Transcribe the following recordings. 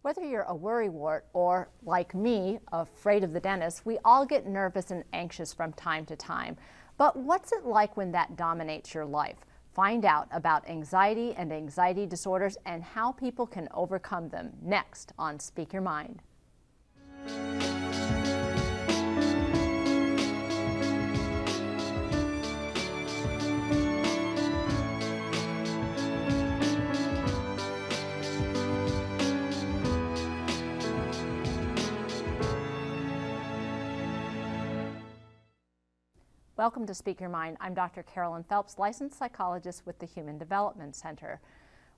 Whether you're a worrywart or, like me, afraid of the dentist, we all get nervous and anxious from time to time. But what's it like when that dominates your life? Find out about anxiety and anxiety disorders and how people can overcome them next on Speak Your Mind. Welcome to Speak Your Mind. I'm Dr. Carolyn Phelps, licensed psychologist with the Human Development Center.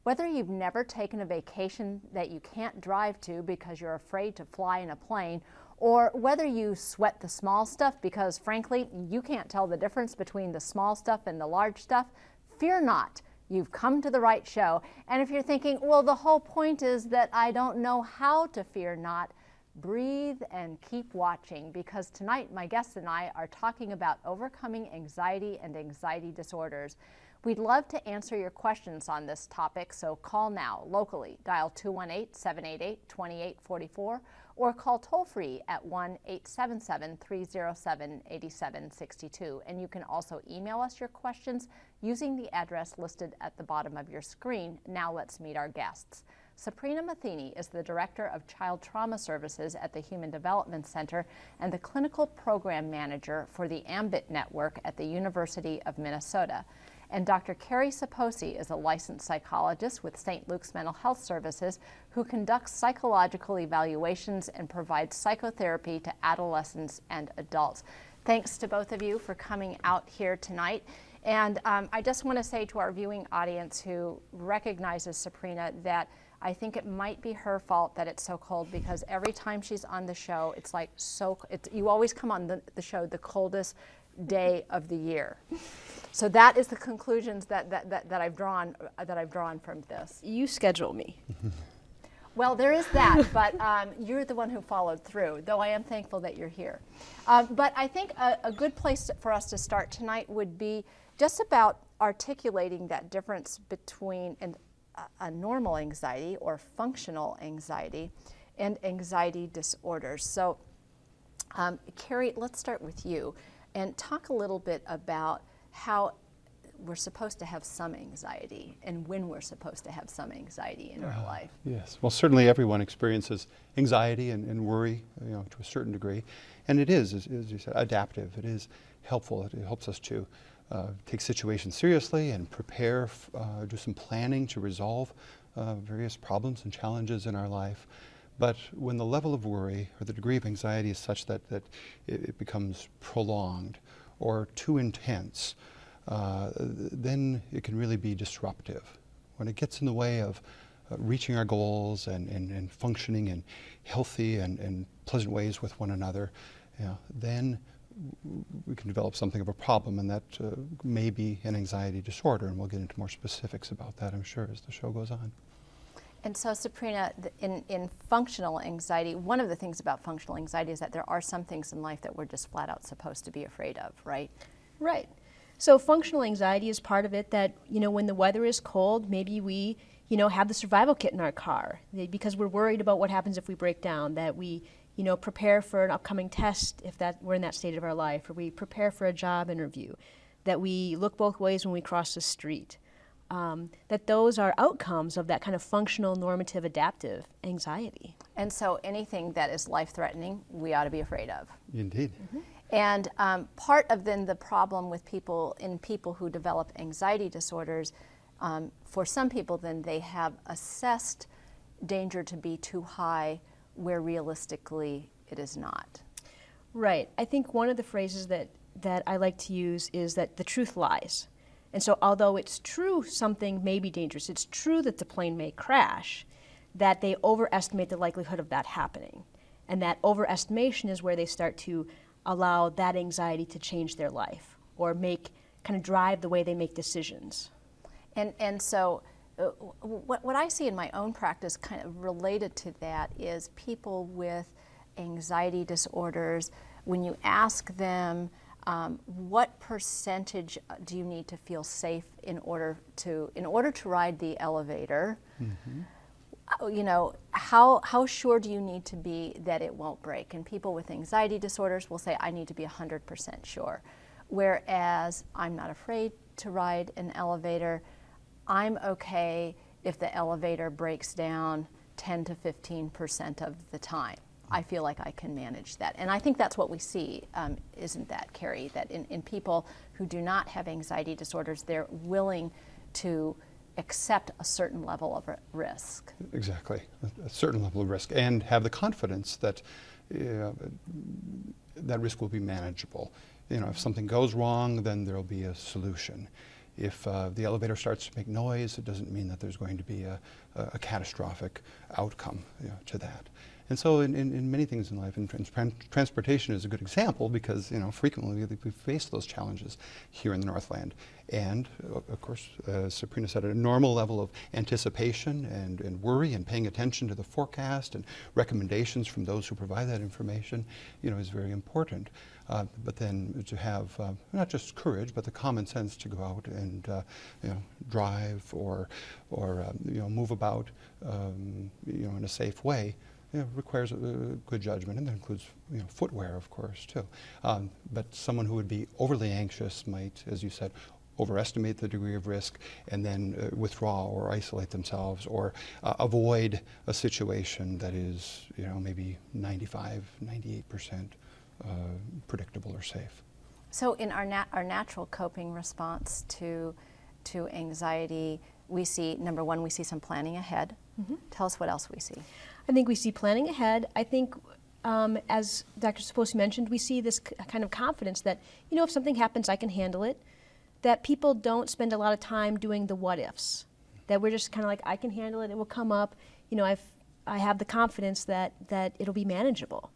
Whether you've never taken a vacation that you can't drive to because you're afraid to fly in a plane, or whether you sweat the small stuff because, frankly, you can't tell the difference between the small stuff and the large stuff, fear not. You've come to the right show. And if you're thinking, well, the whole point is that I don't know how to fear not, breathe and keep watching, because tonight my guests and I are talking about overcoming anxiety and anxiety disorders. We'd love to answer your questions on this topic, so call now locally. Dial 218-788-2844 or call toll-free at 1-877-307-8762. And you can also email us your questions using the address listed at the bottom of your screen. Now let's meet our guests. Saprina Matheny is the Director of Child Trauma Services at the Human Development Center and the Clinical Program Manager for the AMBIT Network at the University of Minnesota. And Dr. Kerry Sopoci is a licensed psychologist with St. Luke's Mental Health Services who conducts psychological evaluations and provides psychotherapy to adolescents and adults. Thanks to both of you for coming out here tonight. And I just want to say to our viewing audience who recognizes Saprina that I think it might be her fault that it's so cold, because every time she's on the show, it's like you always come on the show the coldest day of the year. So that is the conclusions that I've drawn from this. You schedule me. Well, there is that, but you're the one who followed through, though I am thankful that you're here. But I think a good place for us to start tonight would be just about articulating that difference between a normal anxiety or functional anxiety and anxiety disorders. So, Kerry, let's start with you and talk a little bit about how we're supposed to have some anxiety and when we're supposed to have some anxiety in our life. Yes, well, certainly everyone experiences anxiety and worry, to a certain degree, and it is, as you said, adaptive. It is helpful. It helps us to take situations seriously and prepare, do some planning to resolve various problems and challenges in our life. But when the level of worry or the degree of anxiety is such that it becomes prolonged or too intense, then it can really be disruptive. When it gets in the way of reaching our goals and functioning in healthy and pleasant ways with one another, then we can develop something of a problem, and that may be an anxiety disorder, and we'll get into more specifics about that, I'm sure, as the show goes on. And so, Saprina, in functional anxiety, one of the things about functional anxiety is that there are some things in life that we're just flat out supposed to be afraid of, right? Right. So functional anxiety is part of it, that, when the weather is cold, maybe we, have the survival kit in our car because we're worried about what happens if we break down, that we prepare for an upcoming test if we're in that state of our life, or we prepare for a job interview, that we look both ways when we cross the street, that those are outcomes of that kind of functional, normative, adaptive anxiety. And so anything that is life-threatening, we ought to be afraid of. Indeed. Mm-hmm. And part of then the problem with people who develop anxiety disorders, for some people then they have assessed danger to be too high where realistically it is not. Right. I think one of the phrases that I like to use is that the truth lies. And so although it's true something may be dangerous, it's true that the plane may crash, that they overestimate the likelihood of that happening. And that overestimation is where they start to allow that anxiety to change their life or kind of drive the way they make decisions. And so what I see in my own practice kind of related to that is people with anxiety disorders, when you ask them what percentage do you need to feel safe in order to ride the elevator, how sure do you need to be that it won't break? And people with anxiety disorders will say, I need to be 100% sure. Whereas I'm not afraid to ride an elevator. I'm okay if the elevator breaks down 10 to 15% of the time. I feel like I can manage that. And I think that's what we see, isn't that, Kerry? That in people who do not have anxiety disorders, they're willing to accept a certain level of risk. Exactly, a certain level of risk, and have the confidence that that risk will be manageable. If something goes wrong, then there'll be a solution. If the elevator starts to make noise, it doesn't mean that there's going to be a catastrophic outcome to that. And so in many things in life, and transportation is a good example because frequently we face those challenges here in the Northland. And of course, as Saprina said, a normal level of anticipation and worry and paying attention to the forecast and recommendations from those who provide that information, is very important. But then to have not just courage, but the common sense to go out and drive or move about in a safe way. Requires a good judgment, and that includes footwear, of course, too. But someone who would be overly anxious might, as you said, overestimate the degree of risk and then withdraw or isolate themselves or avoid a situation that is, maybe 95, 98% predictable or safe. So in our natural coping response to anxiety, we see, number one, we see some planning ahead. Mm-hmm. Tell us what else we see. I think we see planning ahead. I think, as Dr. Sopoci mentioned, we see this kind of confidence that, if something happens, I can handle it. That people don't spend a lot of time doing the what ifs. That we're just kind of like, I can handle it, it will come up. I have the confidence that it'll be manageable.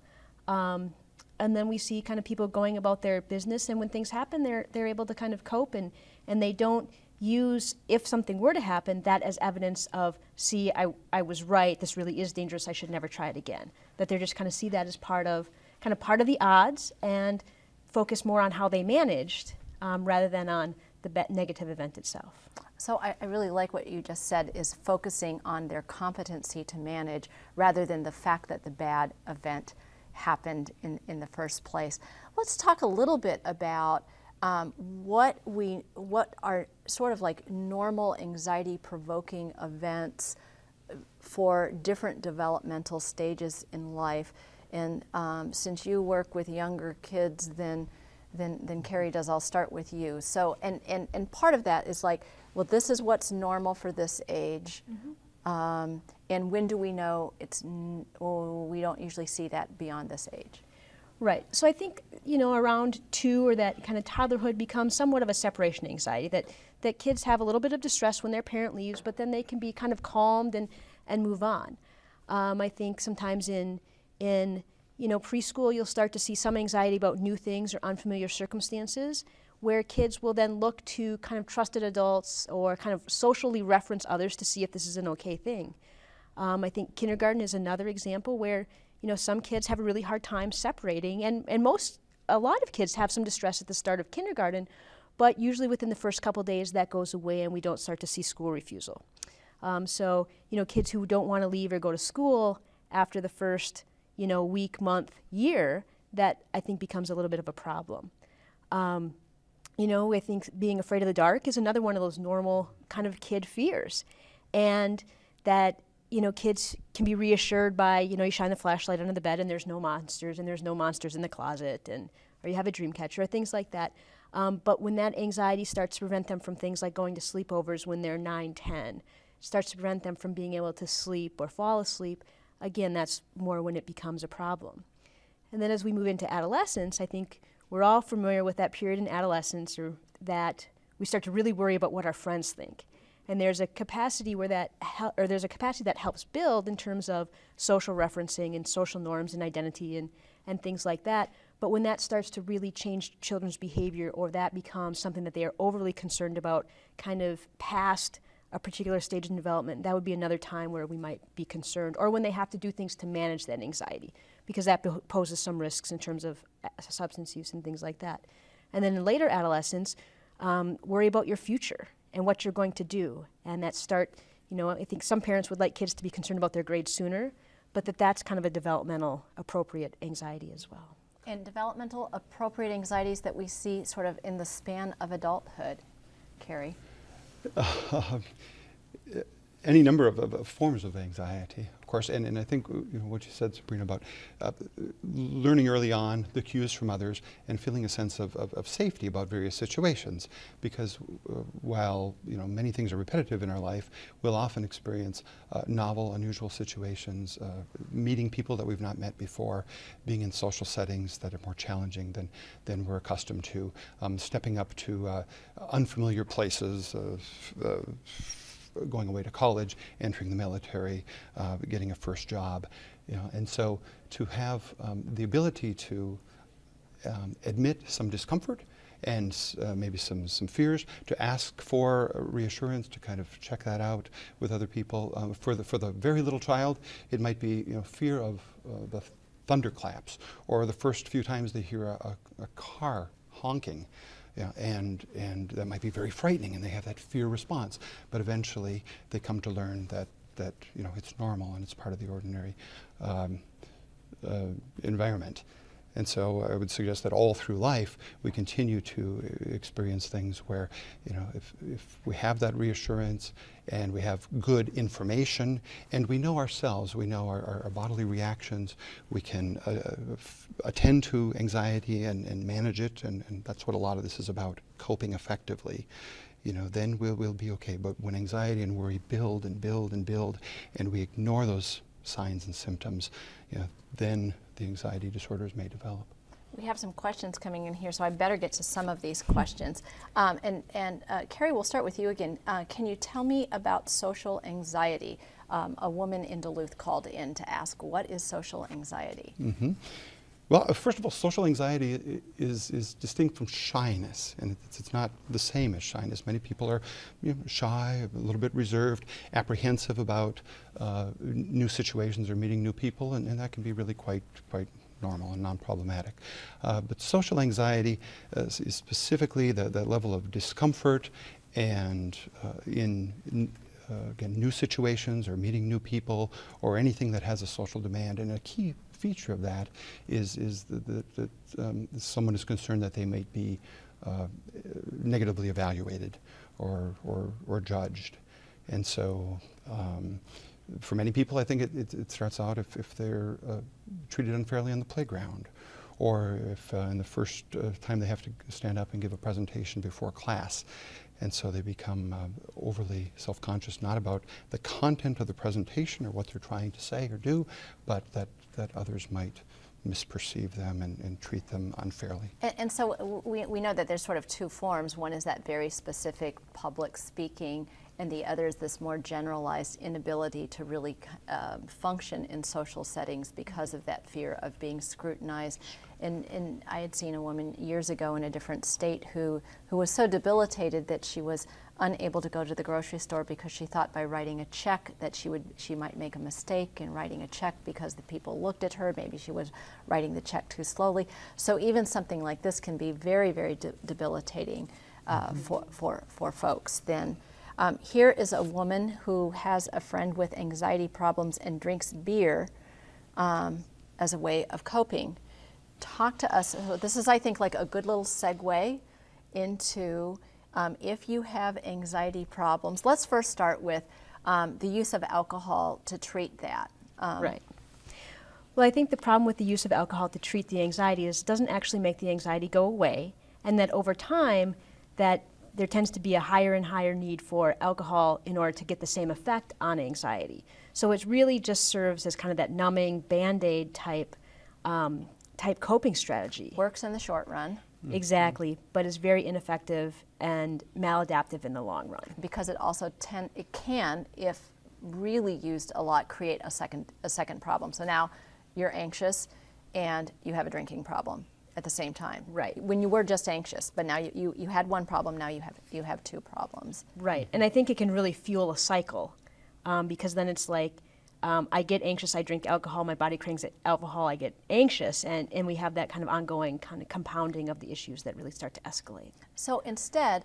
And then we see kind of people going about their business, and when things happen, they're able to kind of cope, and they don't use, if something were to happen, that as evidence of, see, I was right, this really is dangerous, I should never try it again. That they just kind of see that as part of the odds and focus more on how they managed rather than on the negative event itself. So I really like what you just said, is focusing on their competency to manage rather than the fact that the bad event happened in the first place. Let's talk a little bit about what are sort of like normal anxiety-provoking events for different developmental stages in life. And since you work with younger kids than Kerry does, I'll start with you. So, and part of that is like, well, this is what's normal for this age. Mm-hmm. And when do we know we don't usually see that beyond this age? Right. So I think, around 2 or that kind of toddlerhood becomes somewhat of a separation anxiety, that kids have a little bit of distress when their parent leaves, but then they can be kind of calmed and move on. I think sometimes in preschool, you'll start to see some anxiety about new things or unfamiliar circumstances, where kids will then look to kind of trusted adults or kind of socially reference others to see if this is an okay thing. I think kindergarten is another example where some kids have a really hard time separating, and a lot of kids have some distress at the start of kindergarten, but usually within the first couple days that goes away and we don't start to see school refusal. So kids who don't want to leave or go to school after the first week, month, year, that I think becomes a little bit of a problem. I think being afraid of the dark is another one of those normal kind of kid fears, and that kids can be reassured by, you shine the flashlight under the bed and there's no monsters in the closet, or you have a dream catcher, or things like that. But when that anxiety starts to prevent them from things like going to sleepovers when they're 9, 10, starts to prevent them from being able to sleep or fall asleep, again, that's more when it becomes a problem. And then as we move into adolescence, I think we're all familiar with that period in adolescence, or that we start to really worry about what our friends think. And there's a capacity that helps build in terms of social referencing and social norms and identity and things like that. But when that starts to really change children's behavior, or that becomes something that they are overly concerned about, kind of past a particular stage in development, that would be another time where we might be concerned, or when they have to do things to manage that anxiety, because that poses some risks in terms of substance use and things like that. And then in later adolescence, worry about your future and what you're going to do, and that start, I think some parents would like kids to be concerned about their grades sooner, but that's kind of a developmental appropriate anxiety as well. And developmental appropriate anxieties that we see sort of in the span of adulthood, Kerry? Any number of forms of anxiety, of course, and I think what you said, Saprina, about learning early on the cues from others and feeling a sense of safety about various situations, because while many things are repetitive in our life, we'll often experience novel, unusual situations, meeting people that we've not met before, being in social settings that are more challenging than we're accustomed to, stepping up to unfamiliar places, going away to college, entering the military, getting a first job, and so to have the ability to admit some discomfort and maybe some fears, to ask for reassurance, to kind of check that out with other people. For the very little child, it might be fear of the thunderclaps, or the first few times they hear a car honking. And that might be very frightening, and they have that fear response. But eventually, they come to learn that it's normal and it's part of the ordinary environment. And so I would suggest that all through life, we continue to experience things where, if we have that reassurance and we have good information and we know ourselves, we know our bodily reactions, we can attend to anxiety and manage it, and that's what a lot of this is about, coping effectively. Then we'll be okay. But when anxiety and worry build and build and build, and we ignore those signs and symptoms, then the anxiety disorders may develop. We have some questions coming in here, so I better get to some of these questions. And Kerry, we'll start with you again. Can you tell me about social anxiety? A woman in Duluth called in to ask, what is social anxiety? Mm-hmm. Well, first of all, social anxiety is distinct from shyness, and it's not the same as shyness. Many people are shy, a little bit reserved, apprehensive about new situations or meeting new people, and that can be really quite normal and non-problematic. But social anxiety is specifically the level of discomfort and in again, new situations or meeting new people or anything that has a social demand. And a key feature of that is that someone is concerned that they might be negatively evaluated or judged. And so for many people, I think it starts out if they're treated unfairly on the playground, or if in the first time they have to stand up and give a presentation before class. And so they become overly self-conscious, not about the content of the presentation or what they're trying to say or do, but that others might misperceive them and treat them unfairly. And so we know that there's sort of two forms. One is that very specific public speaking, and the other is this more generalized inability to really function in social settings because of that fear of being scrutinized. And I had seen a woman years ago in a different state who was so debilitated that she was unable to go to the grocery store because she thought by writing a check that she might make a mistake in writing a check because the people looked at her. Maybe she was writing the check too slowly. So even something like this can be very, very debilitating for folks. Then here is a woman who has a friend with anxiety problems and drinks beer as a way of coping. Talk to us. This is, I think, like a good little segue into if you have anxiety problems. Let's first start with the use of alcohol to treat that. Right. Well, I think the problem with the use of alcohol to treat the anxiety is it doesn't actually make the anxiety go away, and that over time that there tends to be a higher and higher need for alcohol in order to get the same effect on anxiety. So it really just serves as kind of that numbing Band-Aid type coping strategy. Works in the short run. Exactly, but is very ineffective and maladaptive in the long run. Because it also can, if really used a lot, create a second problem. So now you're anxious and you have a drinking problem at the same time. Right. When you were just anxious, but now you had one problem, now you have two problems. Right, and I think it can really fuel a cycle because then it's like, I get anxious, I drink alcohol, my body craves alcohol, I get anxious, and we have that kind of ongoing kind of compounding of the issues that really start to escalate. So instead,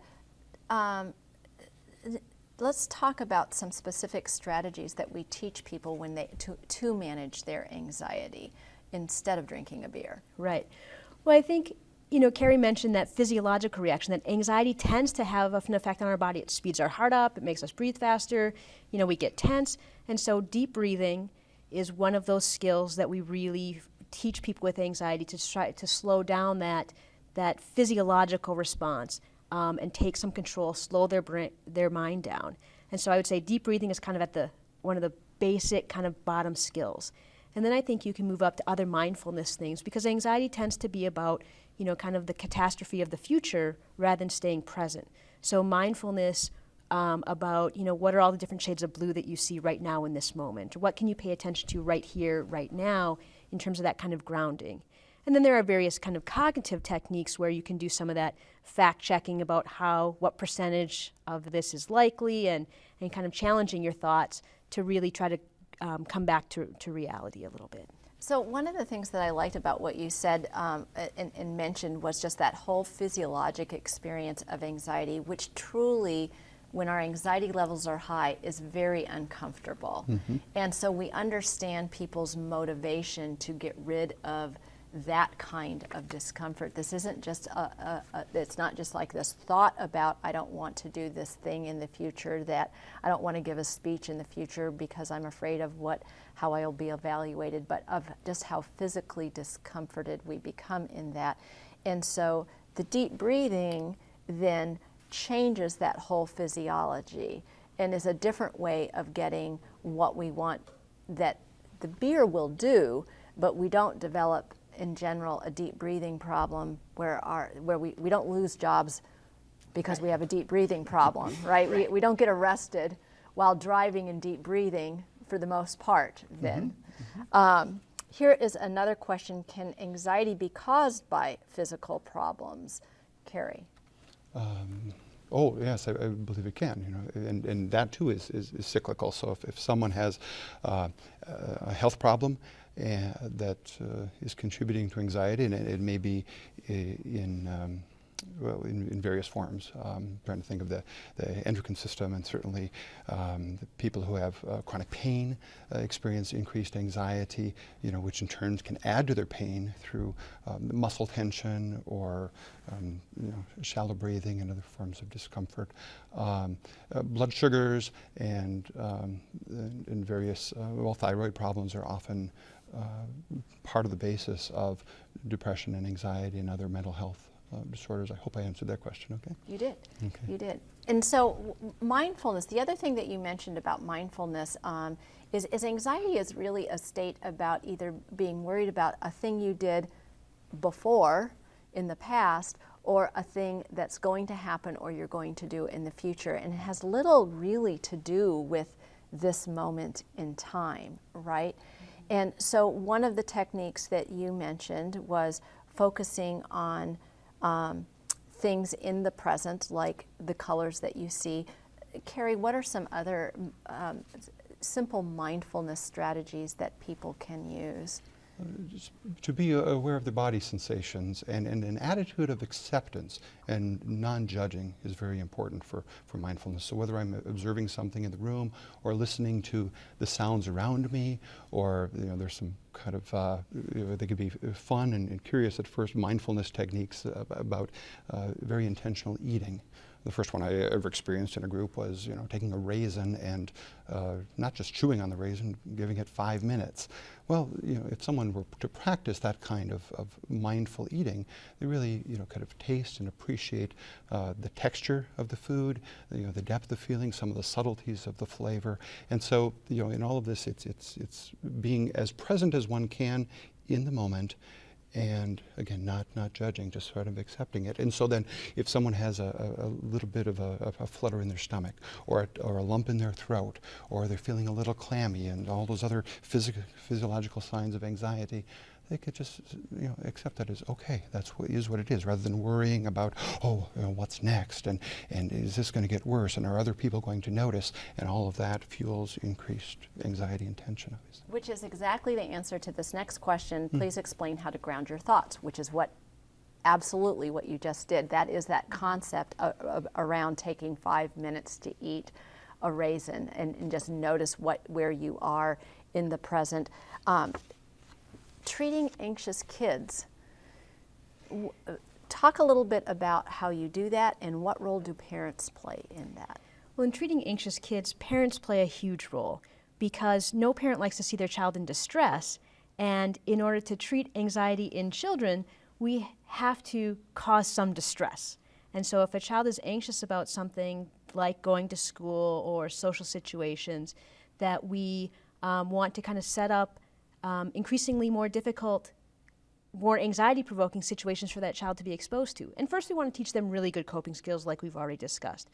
let's talk about some specific strategies that we teach people when they to manage their anxiety instead of drinking a beer. Right. Well, I think, Kerry mentioned that physiological reaction, that anxiety tends to have an effect on our body. It speeds our heart up, it makes us breathe faster, we get tense. And so deep breathing is one of those skills that we really teach people with anxiety to try to slow down that physiological response and take some control, slow their mind down. And so I would say deep breathing is kind of at one of the basic kind of bottom skills. And then I think you can move up to other mindfulness things, because anxiety tends to be about, kind of the catastrophe of the future rather than staying present. So mindfulness about, what are all the different shades of blue that you see right now in this moment? What can you pay attention to right here, right now, in terms of that kind of grounding? And then there are various kind of cognitive techniques where you can do some of that fact-checking about what percentage of this is likely, and kind of challenging your thoughts to really try to come back to reality a little bit. So one of the things that I liked about what you said and mentioned was just that whole physiologic experience of anxiety, which truly, when our anxiety levels are high, is very uncomfortable. Mm-hmm. And so we understand people's motivation to get rid of that kind of discomfort. This isn't just it's not just like this thought about, I don't want to do this thing in the future, that I don't want to give a speech in the future because I'm afraid of how I'll be evaluated, but of just how physically discomforted we become in that. And so the deep breathing then changes that whole physiology and is a different way of getting what we want that the beer will do, but we don't develop in general a deep breathing problem where we don't lose jobs because we have a deep breathing problem, right? Right. We don't get arrested while driving in deep breathing for the most part then. Mm-hmm. Here is another question. Can anxiety be caused by physical problems? Kerry? Oh yes, I believe it can. And that too is cyclical. So if someone has a health problem that is contributing to anxiety, and it may be in various forms. Trying to think of the endocrine system, and certainly the people who have chronic pain experience increased anxiety, which in turn can add to their pain through muscle tension or shallow breathing and other forms of discomfort. Blood sugars and various thyroid problems are often part of the basis of depression and anxiety and other mental health disorders. I hope I answered that question okay? You did. Okay. You did. And so mindfulness, the other thing that you mentioned about mindfulness is anxiety is really a state about either being worried about a thing you did before in the past, or a thing that's going to happen or you're going to do in the future. And it has little really to do with this moment in time, right? And so one of the techniques that you mentioned was focusing on things in the present, like the colors that you see. Kerry, what are some other simple mindfulness strategies that people can use? Just to be aware of the body sensations, and an attitude of acceptance and non-judging is very important for mindfulness. So whether I'm observing something in the room or listening to the sounds around me, or there's some kind of they could be fun and curious at first mindfulness techniques about very intentional eating. The first one I ever experienced in a group was, taking a raisin and not just chewing on the raisin, giving it 5 minutes. Well, if someone were to practice that kind of mindful eating, they really, kind of taste and appreciate the texture of the food, the depth of feeling, some of the subtleties of the flavor. And so, in all of this, it's being as present as one can in the moment. And again, not judging, just sort of accepting it. And so then if someone has a little bit of a flutter in their stomach, or a lump in their throat, or they're feeling a little clammy, and all those other physiological signs of anxiety, they could just accept that as okay, is what it is, rather than worrying about, what's next, and is this going to get worse, and are other people going to notice? And all of that fuels increased anxiety and tension, obviously. Which is exactly the answer to this next question. Please explain how to ground your thoughts, which is absolutely what you just did. That is that concept around taking 5 minutes to eat. a raisin and just notice where you are in the present. Treating anxious kids. Talk a little bit about how you do that and what role do parents play in that? Well, in treating anxious kids, parents play a huge role because no parent likes to see their child in distress. And in order to treat anxiety in children, we have to cause some distress. And so if a child is anxious about something like going to school or social situations, that we want to kind of set up increasingly more difficult, more anxiety-provoking situations for that child to be exposed to. And first we want to teach them really good coping skills like we've already discussed.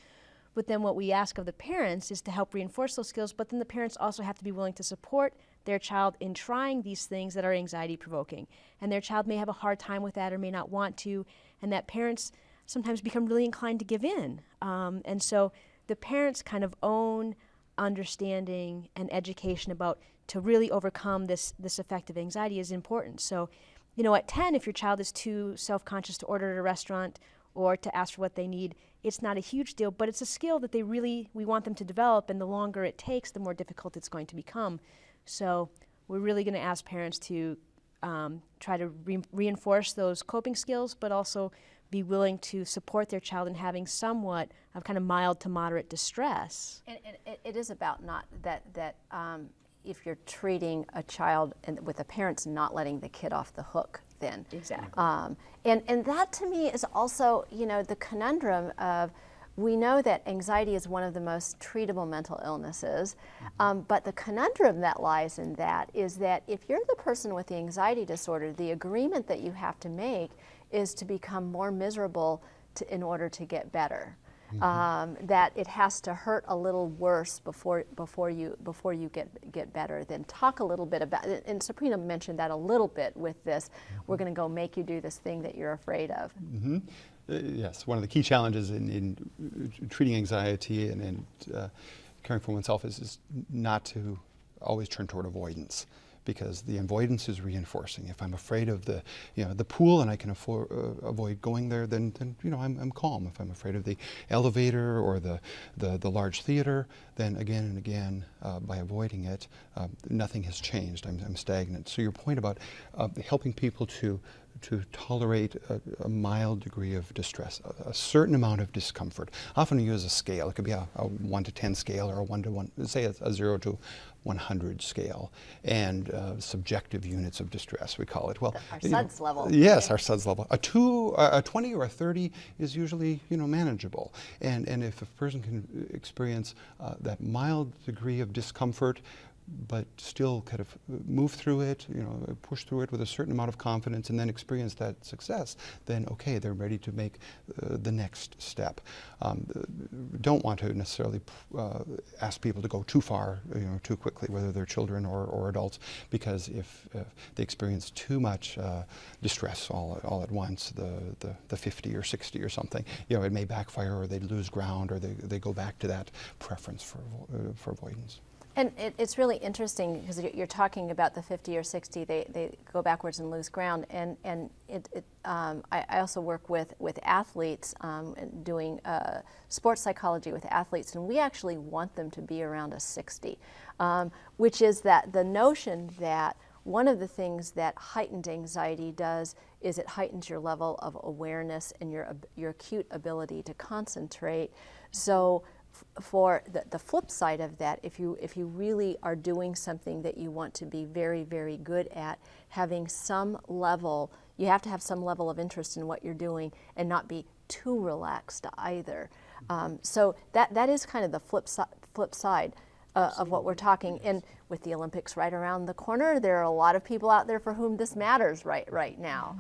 But then what we ask of the parents is to help reinforce those skills, but then the parents also have to be willing to support their child in trying these things that are anxiety-provoking. And their child may have a hard time with that or may not want to, and that parents sometimes become really inclined to give in. And so the parents kind of own understanding and education about to really overcome this effect of anxiety is important. So, you know, at 10, if your child is too self-conscious to order at a restaurant or to ask for what they need, it's not a huge deal, but it's a skill that we want them to develop, and the longer it takes, the more difficult it's going to become. So we're really going to ask parents to try to reinforce those coping skills, but also be willing to support their child in having somewhat of kind of mild to moderate distress. And it is about not that if you're treating a child and with the parents not letting the kid off the hook then. Exactly. And that to me is also, you know, the conundrum of, we know that anxiety is one of the most treatable mental illnesses, but the conundrum that lies in that is that if you're the person with the anxiety disorder, the agreement that you have to make is to become more miserable in order to get better. That it has to hurt a little worse before you get better. Then talk a little bit about, and Saprina mentioned that a little bit with this. We're going to go make you do this thing that you're afraid of. Yes, one of the key challenges in treating anxiety and caring for oneself is not to always turn toward avoidance, because the avoidance is reinforcing. If I'm afraid of the pool and I can avoid going there, then I'm calm. If I'm afraid of the elevator or the large theater, then again and again by avoiding it, nothing has changed. I'm stagnant. So your point about helping people to tolerate a mild degree of distress, a certain amount of discomfort. Often we use a scale. It could be a 1 to 10 scale or a 1 to 1, say a 0 to 100 scale, and subjective units of distress, we call it. Well, our SUDS level. Yes, our SUDS level. A 20 or a 30 is usually manageable, and if a person can experience that mild degree of discomfort, but still kind of move through it, push through it with a certain amount of confidence and then experience that success, then okay, they're ready to make the next step. Don't want to necessarily ask people to go too far, too quickly, whether they're children or adults, because if they experience too much distress all at once, the 50 or 60 or something, it may backfire, or they lose ground, or they go back to that preference for avoidance. And it's really interesting because you're talking about the 50 or 60, they go backwards and lose ground. And I also work with athletes, doing sports psychology with athletes, and we actually want them to be around a 60, which is that the notion that one of the things that heightened anxiety does is it heightens your level of awareness and your acute ability to concentrate. So for the flip side of that, if you really are doing something that you want to be very, very good at, having some level, you have to have some level of interest in what you're doing and not be too relaxed either. So that is kind of the flip side of what we're talking. And with the Olympics right around the corner, there are a lot of people out there for whom this matters right now.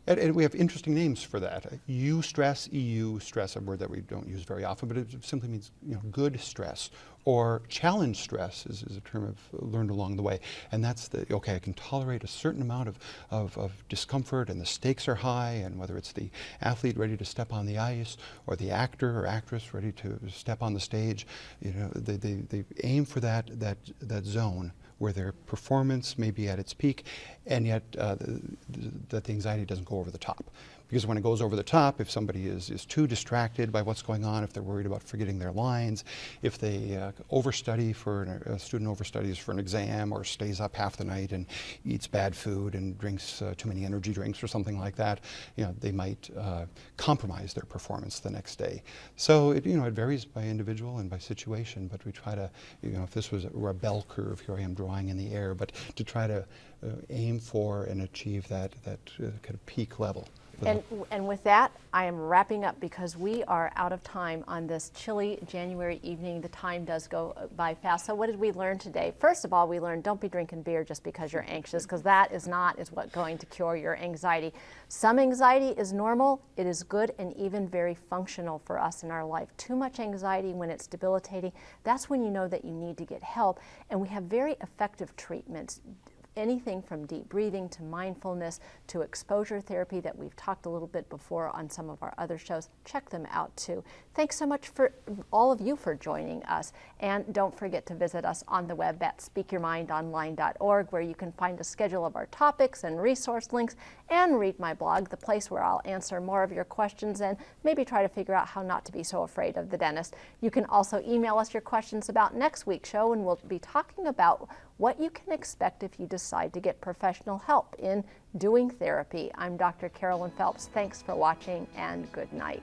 And we have interesting names for that. Eustress, EU stress, a word that we don't use very often, but it simply means good stress. Or challenge stress is a term I've learned along the way. And that's I can tolerate a certain amount of discomfort, and the stakes are high, and whether it's the athlete ready to step on the ice or the actor or actress ready to step on the stage, they aim for that zone where their performance may be at its peak, and yet that the anxiety doesn't go over the top. Because when it goes over the top, if somebody is too distracted by what's going on, if they're worried about forgetting their lines, if they overstudy a student overstudies for an exam or stays up half the night and eats bad food and drinks too many energy drinks or something like that, they might compromise their performance the next day. So it varies by individual and by situation, but we try to, if this were a bell curve, here I am drawing in the air, but to try to aim for and achieve that kind of peak level. And with that, I am wrapping up because we are out of time on this chilly January evening. The time does go by fast. So what did we learn today? First of all, we learned don't be drinking beer just because you're anxious, because that is what's going to cure your anxiety. Some anxiety is normal. It is good and even very functional for us in our life. Too much anxiety, when it's debilitating, that's when you know that you need to get help. And we have very effective treatments. Anything from deep breathing to mindfulness to exposure therapy that we've talked a little bit before on some of our other shows. Check them out too. Thanks so much for all of you for joining us. And don't forget to visit us on the web at speakyourmindonline.org, where you can find a schedule of our topics and resource links, and read my blog, the place where I'll answer more of your questions and maybe try to figure out how not to be so afraid of the dentist. You can also email us your questions about next week's show, and we'll be talking about what you can expect if you decide to get professional help in doing therapy. I'm Dr. Carolyn Phelps. Thanks for watching, and good night.